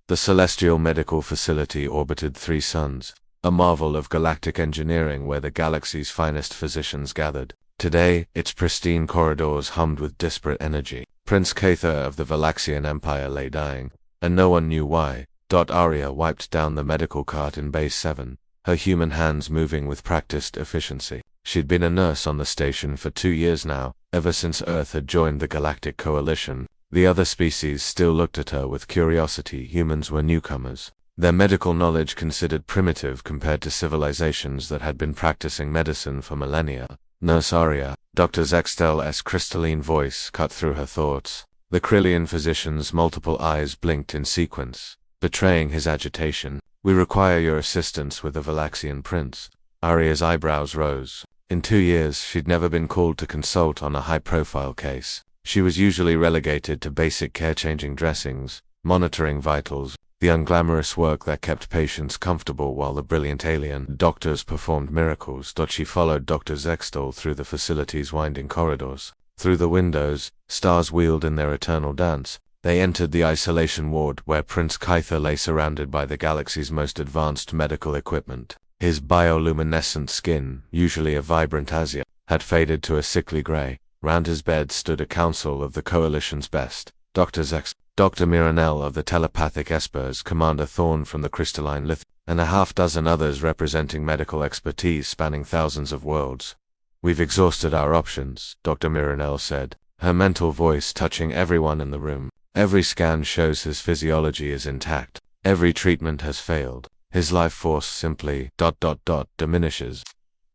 The celestial medical facility orbited 3 suns, a marvel of galactic engineering where the galaxy's finest physicians gathered. Today, its pristine corridors hummed with disparate energy. Prince Caither of the Valaxian Empire lay dying, and no one knew why. Arya wiped down the medical cart in Base 7, her human hands moving with practiced efficiency. She'd been a nurse on the station for 2 years now, ever since Earth had joined the Galactic Coalition. The other species still looked at her with curiosity. Humans were newcomers, their medical knowledge considered primitive compared to civilizations that had been practicing medicine for millennia. Nurse Arya, Dr. Zextel's crystalline voice cut through her thoughts. The Krillian physician's multiple eyes blinked in sequence, betraying his agitation. "We require your assistance with the Valaxian prince." Arya's eyebrows rose. In 2 years, she'd never been called to consult on a high-profile case. She was usually relegated to basic care-changing dressings, monitoring vitals, the unglamorous work that kept patients comfortable while the brilliant alien doctors performed miracles. She followed Dr. Zextel through the facility's winding corridors. Through the windows, stars wheeled in their eternal dance. They entered the isolation ward where Prince Caither lay surrounded by the galaxy's most advanced medical equipment. His bioluminescent skin, usually a vibrant azure, had faded to a sickly gray. Round his bed stood a council of the Coalition's best. Dr. Zex, Dr. Miranel of the telepathic Espers, Commander Thorn from the crystalline Lith, and a half-dozen others representing medical expertise spanning thousands of worlds. "We've exhausted our options," Dr. Miranel said, her mental voice touching everyone in the room. "Every scan shows his physiology is intact. Every treatment has failed. His life force simply ... diminishes."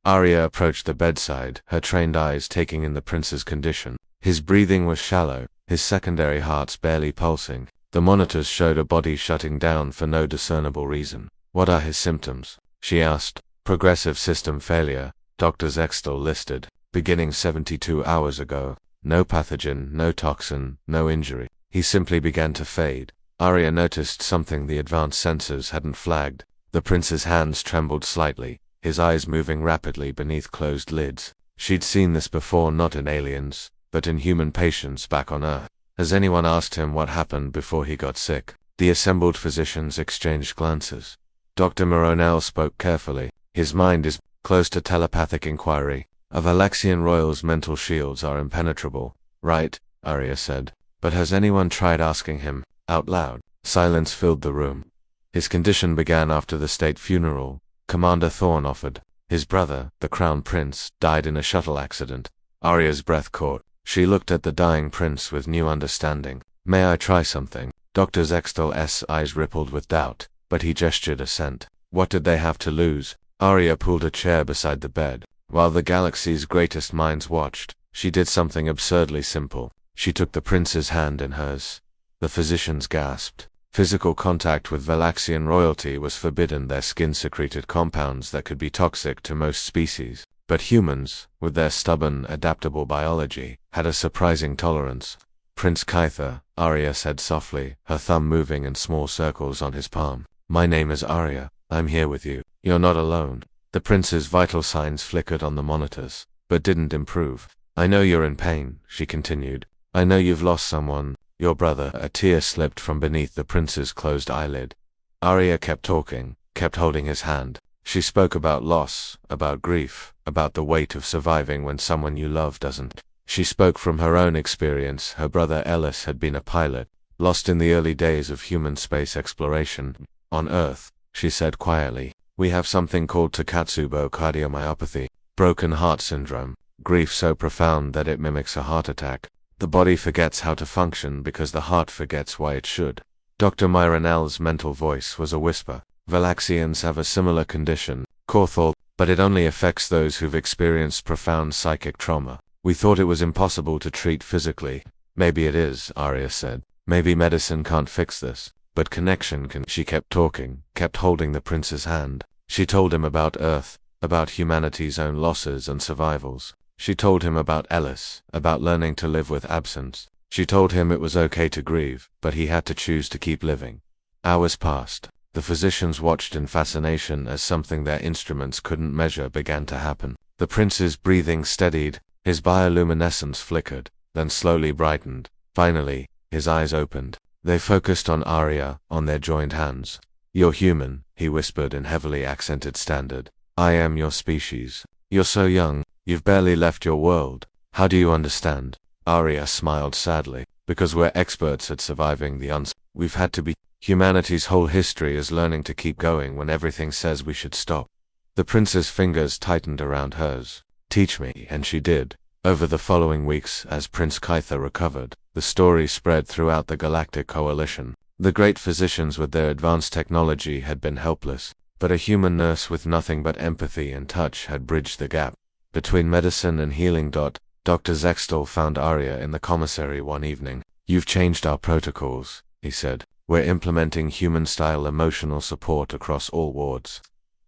Arya approached the bedside, her trained eyes taking in the prince's condition. His breathing was shallow, his secondary hearts barely pulsing. The monitors showed a body shutting down for no discernible reason. "What are his symptoms?" she asked. "Progressive system failure," Dr. Zextel listed. "Beginning 72 hours ago. No pathogen, no toxin, no injury. He simply began to fade." Arya noticed something the advanced sensors hadn't flagged. The prince's hands trembled slightly, his eyes moving rapidly beneath closed lids. She'd seen this before, not in aliens, but in human patients back on Earth. Has anyone asked him what happened before he got sick? The assembled physicians exchanged glances. Dr. Mironel spoke carefully. "His mind is close to telepathic inquiry. A Valaxian royal's mental shields are impenetrable." "Right," Arya said. "But has anyone tried asking him out loud?" Silence filled the room. "His condition began after the state funeral," Commander Thorn offered. "His brother, the Crown Prince, died in a shuttle accident." Arya's breath caught. She looked at the dying prince with new understanding. "May I try something?" Dr. Zextel's eyes rippled with doubt, but he gestured assent. What did they have to lose? Arya pulled a chair beside the bed. While the galaxy's greatest minds watched, she did something absurdly simple. She took the prince's hand in hers. The physicians gasped. Physical contact with Valaxian royalty was forbidden. Their skin secreted compounds that could be toxic to most species. But humans, with their stubborn, adaptable biology, had a surprising tolerance. "Prince Caither," Arya said softly, her thumb moving in small circles on his palm. "My name is Arya. I'm here with you. You're not alone." The prince's vital signs flickered on the monitors, but didn't improve. "I know you're in pain," she continued. "I know you've lost someone. Your brother." A tear slipped from beneath the prince's closed eyelid. Arya kept talking, kept holding his hand. She spoke about loss, about grief, about the weight of surviving when someone you love doesn't. She spoke from her own experience. Her brother Ellis had been a pilot, lost in the early days of human space exploration. "On Earth," she said quietly, "we have something called Takatsubo cardiomyopathy, broken heart syndrome, grief so profound that it mimics a heart attack. The body forgets how to function because the heart forgets why it should." Dr. Miranel's mental voice was a whisper. "Valaxians have a similar condition, Corthal, but it only affects those who've experienced profound psychic trauma. We thought it was impossible to treat physically." "Maybe it is," Arya said. "Maybe medicine can't fix this, but connection can." She kept talking, kept holding the prince's hand. She told him about Earth, about humanity's own losses and survivals. She told him about Ellis, about learning to live with absence. She told him it was okay to grieve, but he had to choose to keep living. Hours passed. The physicians watched in fascination as something their instruments couldn't measure began to happen. The prince's breathing steadied, his bioluminescence flickered, then slowly brightened. Finally, his eyes opened. They focused on Arya, on their joined hands. "You're human," he whispered in heavily accented standard. "I am your species. You're so young, you've barely left your world. How do you understand?" Arya smiled sadly. "Because we're experts at surviving the We've had to be. Humanity's whole history is learning to keep going when everything says we should stop." The prince's fingers tightened around hers. "Teach me," and she did. Over the following weeks, as Prince Kaitha recovered, the story spread throughout the Galactic Coalition. The great physicians with their advanced technology had been helpless, but a human nurse with nothing but empathy and touch had bridged the gap. Between medicine and healing. Dr. Zextal found Arya in the commissary one evening. "You've changed our protocols," he said. "We're implementing human-style emotional support across all wards."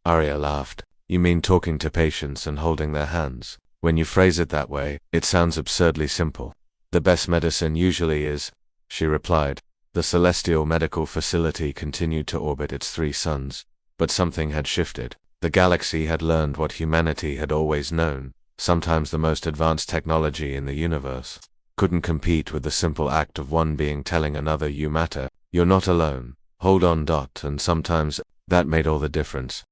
Arya laughed. "You mean talking to patients and holding their hands? When you phrase it that way, it sounds absurdly simple." "The best medicine usually is," she replied. The celestial medical facility continued to orbit its 3 suns. But something had shifted. The galaxy had learned what humanity had always known. Sometimes the most advanced technology in the universe couldn't compete with the simple act of one being telling another, "You matter, you're not alone, hold on." And sometimes that made all the difference.